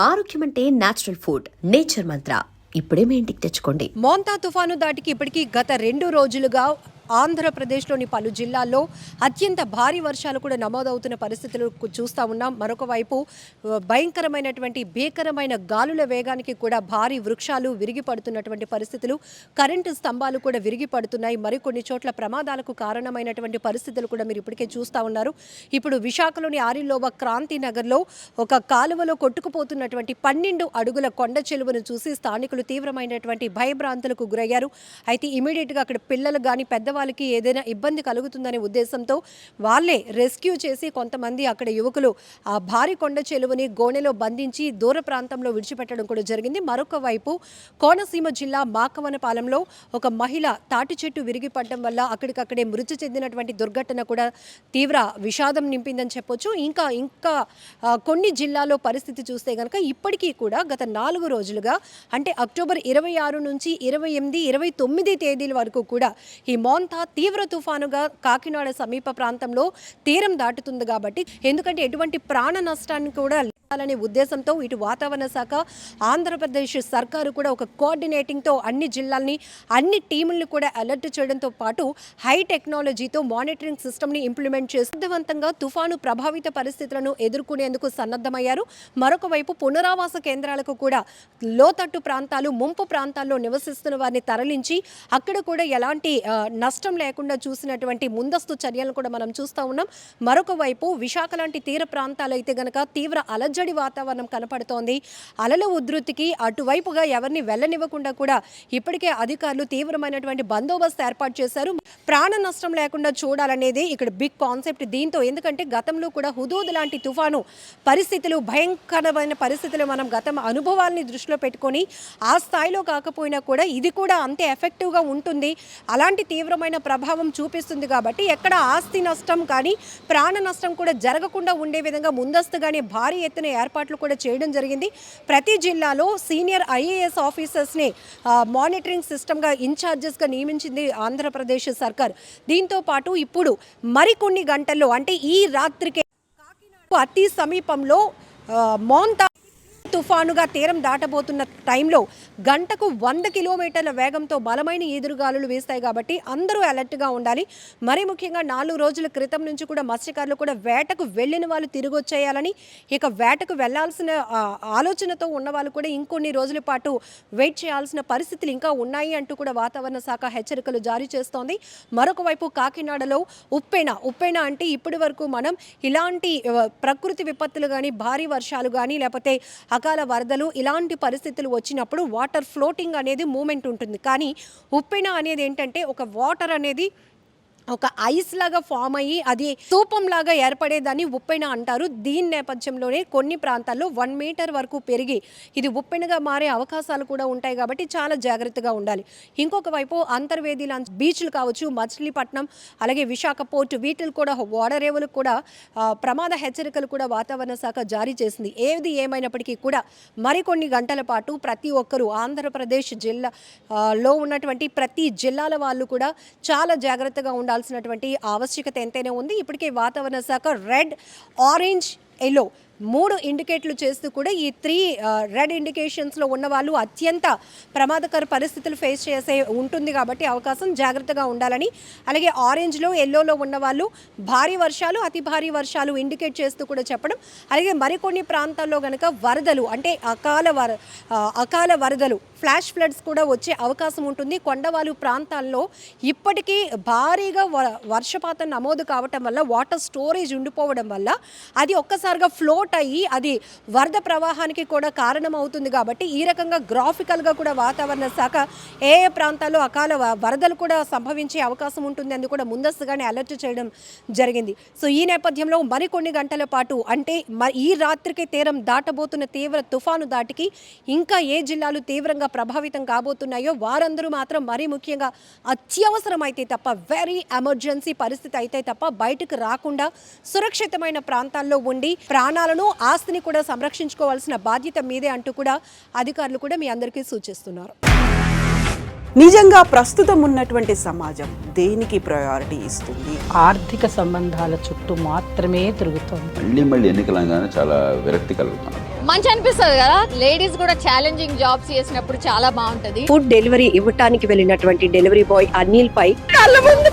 ఆరోగ్యం అంటే natural food, nature మంత్ర. ఇప్పుడే మీ ఇంటికి తెచ్చుకోండి. మోంతా తుఫాను దాటికి ఇప్పటికీ గత 2 రోజులుగా ఆంధ్రప్రదేశ్లోని పలు జిల్లాల్లో అత్యంత భారీ వర్షాలు కూడా నమోదవుతున్న పరిస్థితులు చూస్తూ ఉన్నాం. మరొక వైపు భయంకరమైనటువంటి భీకరమైన గాలుల వేగానికి కూడా భారీ వృక్షాలు విరిగి పడుతున్నటువంటి పరిస్థితులు, కరెంటు స్తంభాలు కూడా విరిగి పడుతున్నాయి. మరికొన్ని చోట్ల ప్రమాదాలకు కారణమైనటువంటి పరిస్థితులు కూడా మీరు ఇప్పటికే చూస్తూ ఉన్నారు. ఇప్పుడు విశాఖలోని ఆరిలోవ క్రాంతి నగర్లో ఒక కాలువలో కొట్టుకుపోతున్నటువంటి 12 అడుగుల కొండ చెలువను చూసి స్థానికులు తీవ్రమైనటువంటి భయభ్రాంతులకు గురయ్యారు. అయితే ఇమీడియట్గా అక్కడ పిల్లలు కానీ పెద్దవాళ్ళకి ఏదైనా ఇబ్బంది కలుగుతుందనే ఉద్దేశంతో వాళ్ళే రెస్క్యూ చేసి కొంతమంది అక్కడ యువకులు ఆ భారీ కొండ చెలువని గోనెలో బంధించి దూర ప్రాంతంలో విడిచిపెట్టడం కూడా జరిగింది. మరొక వైపు కోనసీమ జిల్లా మాకవనపాలెంలో ఒక మహిళ తాటి చెట్టు విరిగిపడడం వల్ల అక్కడికక్కడే మృతి చెందినటువంటి దుర్ఘటన కూడా తీవ్ర విషాదం నింపిందని చెప్పొచ్చు. ఇంకా కొన్ని జిల్లాలో పరిస్థితి చూస్తే కనుక ఇప్పటికీ కూడా గత 4 రోజులుగా అంటే అక్టోబర్ 26 నుంచి 28, 29 తేదీల వరకు కూడా ఈ మోంతా తీవ్ర తుఫానుగా కాకినాడ సమీప ప్రాంతంలో తీరం దాటుతుంది. కాబట్టి ఎందుకంటే ఎటువంటి ప్రాణ నష్టాన్ని కూడా అనే ఉద్దేశంతో ఇటు వాతావరణ శాఖ, ఆంధ్రప్రదేశ్ సర్కారు కూడా ఒక కోఆర్డినేటింగ్తో అన్ని జిల్లాల్ని, అన్ని టీముల్ని కూడా అలర్ట్ చేయడంతో పాటు హై టెక్నాలజీతో మానిటరింగ్ సిస్టమ్ని ఇంప్లిమెంట్ చేసి సమర్థవంతంగా తుఫాను ప్రభావిత పరిస్థితులను ఎదుర్కొనేందుకు సన్నద్ధమయ్యారు. మరొక వైపు పునరావాస కేంద్రాలకు కూడా లోతట్టు ప్రాంతాలు, ముంపు ప్రాంతాల్లో నివసిస్తున్న వారిని తరలించి అక్కడ కూడా ఎలాంటి నష్టం లేకుండా చూసినటువంటి ముందస్తు చర్యలను కూడా మనం చూస్తూ ఉన్నాం. మరొక వైపు విశాఖ లాంటి తీర ప్రాంతాలు అయితే గనక తీవ్ర అలజడి వాతావరణం కనపడుతోంది. అలల ఉధృతికి అటువైపుగా ఎవరిని వెళ్ళనివ్వకుండా కూడా ఇప్పటికే అధికారులు తీవ్రమైనటువంటి బందోబస్తు ఏర్పాటు చేశారు. ప్రాణ నష్టం లేకుండా చూడాలనేది ఇక్కడ బిగ్ కాన్సెప్ట్. దీంతో ఎందుకంటే గతంలో కూడా హుదూద్ లాంటి తుఫాను పరిస్థితులు, భయంకరమైన పరిస్థితులు మనం గతం అనుభవాల్ని దృష్టిలో పెట్టుకొని ఆ స్థాయిలో కాకపోయినా కూడా ఇది కూడా అంతే ఎఫెక్టివ్గా ఉంటుంది, అలాంటి తీవ్రమైన ప్రభావం చూపిస్తుంది. కాబట్టి ఎక్కడ ఆస్తి నష్టం కానీ ప్రాణ నష్టం కూడా జరగకుండా ఉండే విధంగా ముందస్తుగానే భారీ ఎత్తున ఏర్పాట్లు కూడా చేయడం జరిగింది. ప్రతి జిల్లాలో సీనియర్ ఐఏఎస్ ఆఫీసర్స్ని మానిటరింగ్ సిస్టమ్గా ఇన్ఛార్జెస్గా నియమించింది ఆంధ్రప్రదేశ్ సర్కార్. దీంతో పాటు ఇప్పుడు మరికొన్ని గంటల్లో అంటే ఈ రాత్రికే అతి సమీపంలో మోంతా తుఫానుగా తీరం దాటబోతున్న టైంలో గంటకు 100 కిలోమీటర్ల వేగంతో బలమైన ఈదురుగాలులు వీస్తాయి. కాబట్టి అందరూ అలర్ట్గా ఉండాలి. మరీ ముఖ్యంగా 4 రోజుల క్రితం నుంచి కూడా మత్స్యకారులు కూడా వేటకు వెళ్ళిన వాళ్ళు తిరిగి వచ్చేయాలని, ఇక వేటకు వెళ్లాల్సిన ఆలోచనతో ఉన్న వాళ్ళు కూడా ఇంకొన్ని రోజుల పాటు వెయిట్ చేయాల్సిన పరిస్థితులు ఇంకా ఉన్నాయి అంటూ కూడా వాతావరణ శాఖ హెచ్చరికలు జారీ చేస్తోంది. మరొక వైపు కాకినాడలో ఉప్పెన అంటే ఇప్పటి వరకు మనం ఇలాంటి ప్రకృతి విపత్తులు కానీ, భారీ వర్షాలు కానీ, లేకపోతే అకాల వరదలు ఇలాంటి పరిస్థితులు వచ్చినప్పుడు వాటర్ ఫ్లోటింగ్ అనేది మూమెంట్ ఉంటుంది. కానీ ఉప్పెన అనేది ఏంటంటే ఒక వాటర్ అనేది ఒక ఐస్ లాగా ఫామ్ అయ్యి అది స్తూపంలాగా ఏర్పడేదాన్ని ఉప్పెన అంటారు. దీని నేపథ్యంలోనే కొన్ని ప్రాంతాల్లో 1 మీటర్ వరకు పెరిగి ఇది ఉప్పెనగా మారే అవకాశాలు కూడా ఉంటాయి. కాబట్టి చాలా జాగ్రత్తగా ఉండాలి. ఇంకొక వైపు అంతర్వేది లాంటి బీచ్లు కావచ్చు, మచిలీపట్నం, అలాగే విశాఖ పోర్టు, వీటిలు కూడా ఓడరేవులకు కూడా ప్రమాద హెచ్చరికలు కూడా వాతావరణ శాఖ జారీ చేసింది. ఏది ఏమైనప్పటికీ కూడా మరికొన్ని గంటల పాటు ప్రతి ఒక్కరూ ఆంధ్రప్రదేశ్ జిల్లాలో ఉన్నటువంటి ప్రతి జిల్లాల వాళ్ళు కూడా చాలా జాగ్రత్తగా ఉండాల్సినటువంటి ఆవశ్యకత ఎంతైనా ఉంది. ఇప్పటికే వాతావరణ శాఖ రెడ్, ఆరెంజ్, ఎల్లో 3 ఇండికేట్లు చేస్తూ కూడా ఈ 3 రెడ్ ఇండికేషన్స్లో ఉన్న వాళ్ళు అత్యంత ప్రమాదకర పరిస్థితులు ఫేస్ చేసే ఉంటుంది. కాబట్టి అవకాశం జాగ్రత్తగా ఉండాలని, అలాగే ఆరెంజ్లో, ఎల్లోలో ఉన్న వాళ్ళు భారీ వర్షాలు, అతి భారీ వర్షాలు ఇండికేట్ చేస్తూ కూడా చెప్పడం. అలాగే మరికొన్ని ప్రాంతాల్లో కనుక వరదలు అంటే అకాల వరదలు, ఫ్లాష్ ఫ్లడ్స్ కూడా వచ్చే అవకాశం ఉంటుంది. కొండవాలు ప్రాంతాల్లో ఇప్పటికీ భారీగా వర్షపాతం నమోదు కావటం వల్ల, వాటర్ స్టోరేజ్ ఉండిపోవడం వల్ల అది ఒక్కసారిగా ఫ్లోట్ అయ్యి అది వరద ప్రవాహానికి కూడా కారణం అవుతుంది. కాబట్టి ఈ రకంగా గ్రాఫికల్గా కూడా వాతావరణ శాఖ ఏ ప్రాంతాల్లో అకాల వరదలు కూడా సంభవించే అవకాశం ఉంటుంది అని కూడా ముందస్తుగానే అలర్ట్ చేయడం జరిగింది. సో ఈ నేపథ్యంలో మరికొన్ని గంటల పాటు అంటే ఈ రాత్రికి తీరం దాటబోతున్న తీవ్ర తుఫాను దాటికి ఇంకా ఏ జిల్లాలు తీవ్రంగా ప్రభావితం కాబోతున్నాయో వారందరూ మాత్రం మరీ ముఖ్యంగా అత్యవసరమైతే తప్ప, వెరీ ఎమర్జెన్సీ పరిస్థితి అయితే తప్ప బయటకు రాకుండా సురక్షితమైన ప్రాంతాల్లో ఉండి ప్రాణాలను, ఆస్తిని కూడా సంరక్షించుకోవాల్సిన బాధ్యత మీదే అంటూ కూడా అధికారులు కూడా మీ అందరికీ సూచిస్తున్నారు. నిజంగా ప్రస్తుతం ఉన్నటువంటి సమాజం దేనికి ప్రయారిటీ ఇస్తుంది? ఆర్థిక సంబంధాల చుట్టూ మాత్రమే తిరుగుతోంది. మళ్ళీ ఎన్నికలంగానే చాలా విరక్తి కలుగుతున్నాం. మంచి అనిపిస్తుంది కదా, లేడీస్ కూడా ఛాలెంజింగ్ జాబ్స్ చేసినప్పుడు చాలా బాగుంటది. ఫుడ్ డెలివరీ ఇవ్వటానికి వెళ్ళినటువంటి డెలివరీ బాయ్ అనిల్ పై కళ్ళ ముందు